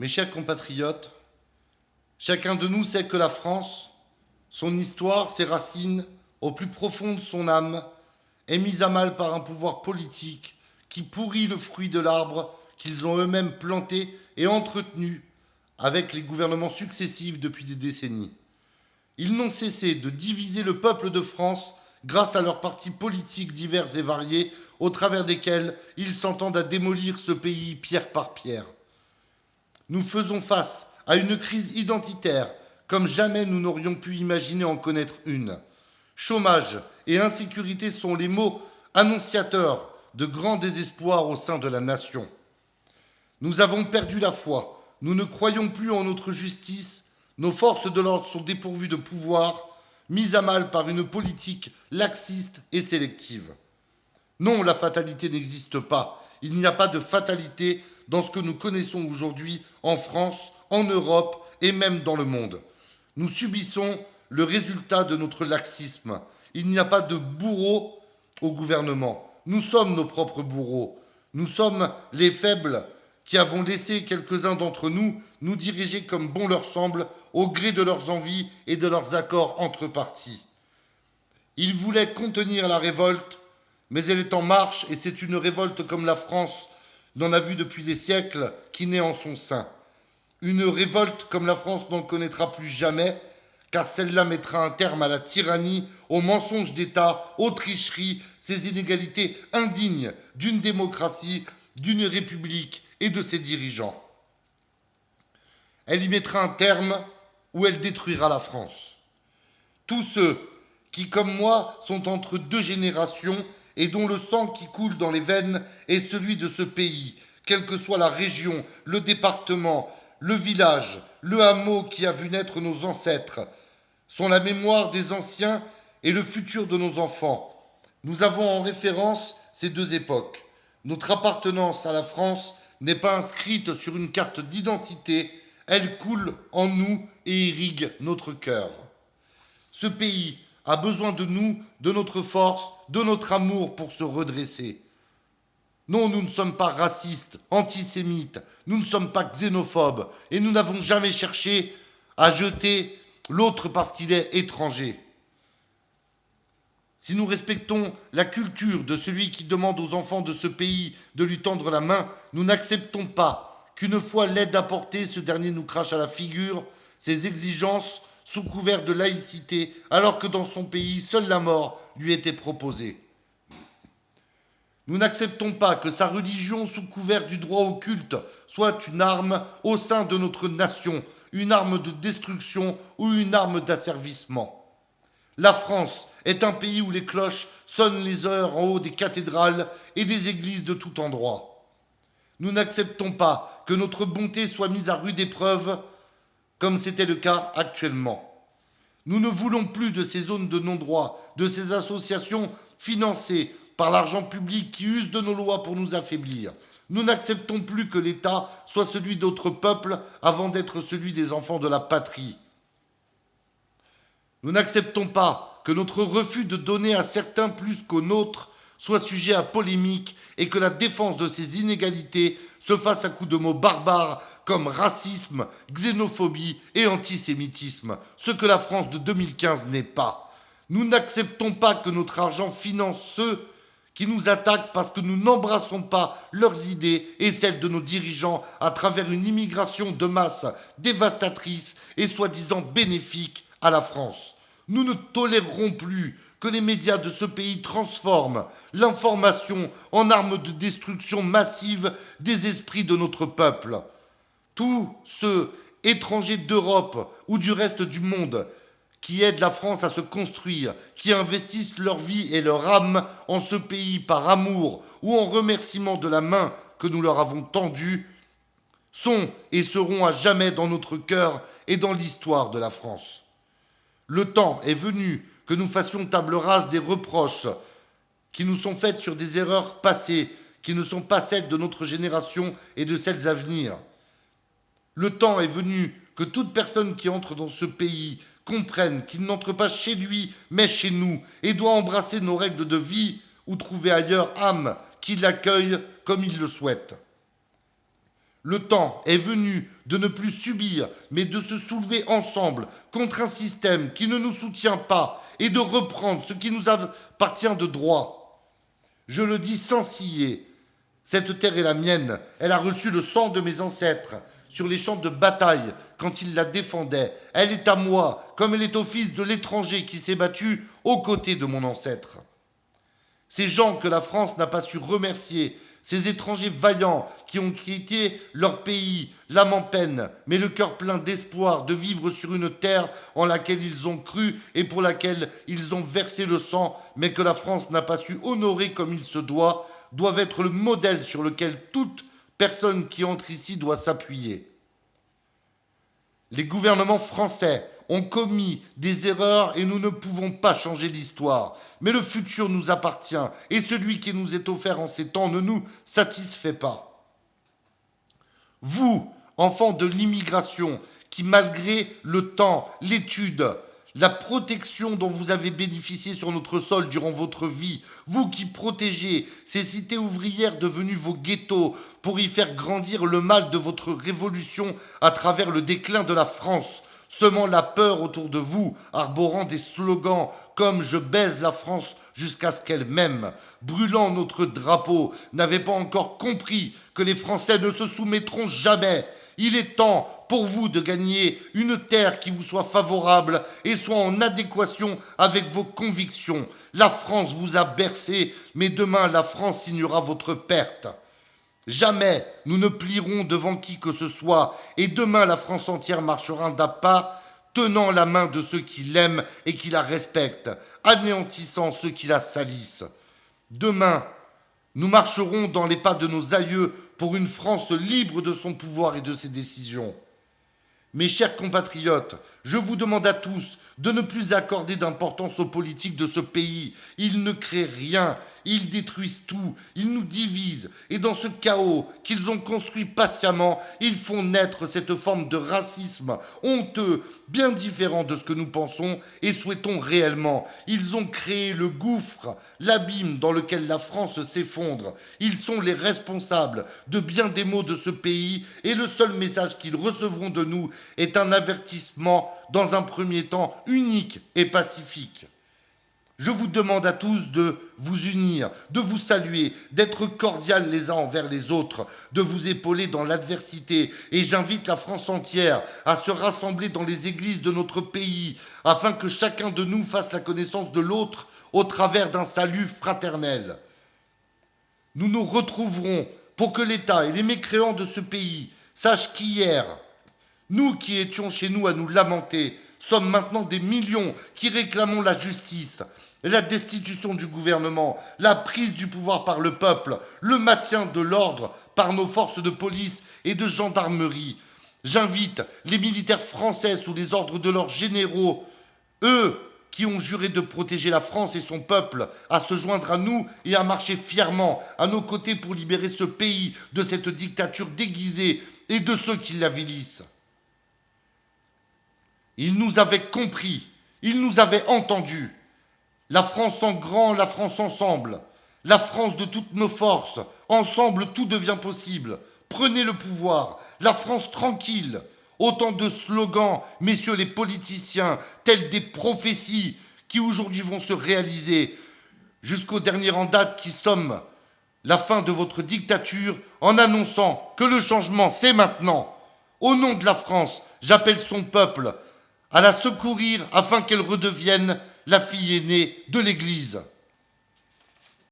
Mes chers compatriotes, chacun de nous sait que la France, son histoire, ses racines, au plus profond de son âme, est mise à mal par un pouvoir politique qui pourrit le fruit de l'arbre qu'ils ont eux-mêmes planté et entretenu avec les gouvernements successifs depuis des décennies. Ils n'ont cessé de diviser le peuple de France grâce à leurs partis politiques divers et variés, au travers desquels ils s'entendent à démolir ce pays pierre par pierre. Nous faisons face à une crise identitaire comme jamais nous n'aurions pu imaginer en connaître une. Chômage et insécurité sont les mots annonciateurs de grands désespoirs au sein de la nation. Nous avons perdu la foi, nous ne croyons plus en notre justice, nos forces de l'ordre sont dépourvues de pouvoir, mises à mal par une politique laxiste et sélective. Non, la fatalité n'existe pas. Il n'y a pas de fatalité dans ce que nous connaissons aujourd'hui en France, en Europe et même dans le monde. Nous subissons le résultat de notre laxisme. Il n'y a pas de bourreau au gouvernement. Nous sommes nos propres bourreaux. Nous sommes les faibles qui avons laissé quelques-uns d'entre nous nous diriger comme bon leur semble, au gré de leurs envies et de leurs accords entre partis. Ils voulaient contenir la révolte, mais elle est en marche et c'est une révolte comme la France n'en a vu depuis des siècles qui naît en son sein. Une révolte comme la France n'en connaîtra plus jamais, car celle-là mettra un terme à la tyrannie, aux mensonges d'État, aux tricheries, ces inégalités indignes d'une démocratie, d'une république et de ses dirigeants. Elle y mettra un terme ou elle détruira la France. Tous ceux qui, comme moi, sont entre deux générations et dont le sang qui coule dans les veines est celui de ce pays, quelle que soit la région, le département, le village, le hameau qui a vu naître nos ancêtres, sont la mémoire des anciens et le futur de nos enfants. Nous avons en référence ces deux époques. Notre appartenance à la France n'est pas inscrite sur une carte d'identité, elle coule en nous et irrigue notre cœur. Ce pays a besoin de nous, de notre force, de notre amour pour se redresser. Non, nous ne sommes pas racistes, antisémites, nous ne sommes pas xénophobes et nous n'avons jamais cherché à jeter l'autre parce qu'il est étranger. Si nous respectons la culture de celui qui demande aux enfants de ce pays de lui tendre la main, nous n'acceptons pas qu'une fois l'aide apportée, ce dernier nous crache à la figure ses exigences sous couvert de laïcité, alors que dans son pays, seule la mort lui était proposée. Nous n'acceptons pas que sa religion, sous couvert du droit au culte, soit une arme au sein de notre nation, une arme de destruction ou une arme d'asservissement. La France est un pays où les cloches sonnent les heures en haut des cathédrales et des églises de tout endroit. Nous n'acceptons pas que notre bonté soit mise à rude épreuve, comme c'était le cas actuellement. Nous ne voulons plus de ces zones de non-droit, de ces associations financées par l'argent public qui usent de nos lois pour nous affaiblir. Nous n'acceptons plus que l'État soit celui d'autres peuples avant d'être celui des enfants de la patrie. Nous n'acceptons pas que notre refus de donner à certains plus qu'aux nôtres soit sujet à polémique et que la défense de ces inégalités se fasse à coups de mots barbares comme racisme, xénophobie et antisémitisme, ce que la France de 2015 n'est pas. Nous n'acceptons pas que notre argent finance ceux qui nous attaquent parce que nous n'embrassons pas leurs idées et celles de nos dirigeants à travers une immigration de masse dévastatrice et soi-disant bénéfique à la France. Nous ne tolérerons plus que les médias de ce pays transforment l'information en arme de destruction massive des esprits de notre peuple. Tous ceux étrangers d'Europe ou du reste du monde qui aident la France à se construire, qui investissent leur vie et leur âme en ce pays par amour ou en remerciement de la main que nous leur avons tendue, sont et seront à jamais dans notre cœur et dans l'histoire de la France. Le temps est venu que nous fassions table rase des reproches qui nous sont faits sur des erreurs passées, qui ne sont pas celles de notre génération et de celles à venir. Le temps est venu que toute personne qui entre dans ce pays comprenne qu'il n'entre pas chez lui, mais chez nous, et doit embrasser nos règles de vie ou trouver ailleurs âme qui l'accueille comme il le souhaite. Le temps est venu de ne plus subir, mais de se soulever ensemble contre un système qui ne nous soutient pas et de reprendre ce qui nous appartient de droit. Je le dis sans ciller, cette terre est la mienne, elle a reçu le sang de mes ancêtres sur les champs de bataille quand ils la défendaient. Elle est à moi, comme elle est au fils de l'étranger qui s'est battu aux côtés de mon ancêtre. Ces gens que la France n'a pas su remercier, ces étrangers vaillants qui ont quitté leur pays, l'âme en peine, mais le cœur plein d'espoir de vivre sur une terre en laquelle ils ont cru et pour laquelle ils ont versé le sang, mais que la France n'a pas su honorer comme il se doit, doivent être le modèle sur lequel toute personne qui entre ici doit s'appuyer. Les gouvernements français ont commis des erreurs et nous ne pouvons pas changer l'histoire. Mais le futur nous appartient et celui qui nous est offert en ces temps ne nous satisfait pas. Vous, enfants de l'immigration, qui malgré le temps, l'étude, la protection dont vous avez bénéficié sur notre sol durant votre vie, vous qui protégez ces cités ouvrières devenues vos ghettos pour y faire grandir le mal de votre révolution à travers le déclin de la France, semant la peur autour de vous, arborant des slogans comme « Je baise la France jusqu'à ce qu'elle m'aime », brûlant notre drapeau, n'avez pas encore compris que les Français ne se soumettront jamais. Il est temps pour vous de gagner une terre qui vous soit favorable et soit en adéquation avec vos convictions. La France vous a bercé, mais demain la France signera votre perte. Jamais nous ne plierons devant qui que ce soit, et demain la France entière marchera d'un pas, tenant la main de ceux qui l'aiment et qui la respectent, anéantissant ceux qui la salissent. Demain, nous marcherons dans les pas de nos aïeux pour une France libre de son pouvoir et de ses décisions. Mes chers compatriotes, je vous demande à tous de ne plus accorder d'importance aux politiques de ce pays. Ils ne créent rien, ils détruisent tout, ils nous divisent. Et dans ce chaos qu'ils ont construit patiemment, ils font naître cette forme de racisme honteux, bien différent de ce que nous pensons et souhaitons réellement. Ils ont créé le gouffre, l'abîme dans lequel la France s'effondre. Ils sont les responsables de bien des maux de ce pays et le seul message qu'ils recevront de nous est un avertissement dans un premier temps unique et pacifique. Je vous demande à tous de vous unir, de vous saluer, d'être cordial les uns envers les autres, de vous épauler dans l'adversité. Et j'invite la France entière à se rassembler dans les églises de notre pays, afin que chacun de nous fasse la connaissance de l'autre au travers d'un salut fraternel. Nous nous retrouverons pour que l'État et les mécréants de ce pays sachent qu'hier, nous qui étions chez nous à nous lamenter, sommes maintenant des millions qui réclamons la justice, la destitution du gouvernement, la prise du pouvoir par le peuple, le maintien de l'ordre par nos forces de police et de gendarmerie. J'invite les militaires français sous les ordres de leurs généraux, eux qui ont juré de protéger la France et son peuple, à se joindre à nous et à marcher fièrement à nos côtés pour libérer ce pays de cette dictature déguisée et de ceux qui l'avilissent. Ils nous avaient compris, ils nous avaient entendus. La France en grand, la France ensemble, la France de toutes nos forces, ensemble tout devient possible. Prenez le pouvoir, la France tranquille. Autant de slogans, messieurs les politiciens, tels des prophéties qui aujourd'hui vont se réaliser, jusqu'au dernier en date qui somme la fin de votre dictature en annonçant que le changement c'est maintenant. Au nom de la France, j'appelle son peuple à la secourir afin qu'elle redevienne la fille aînée de l'Église.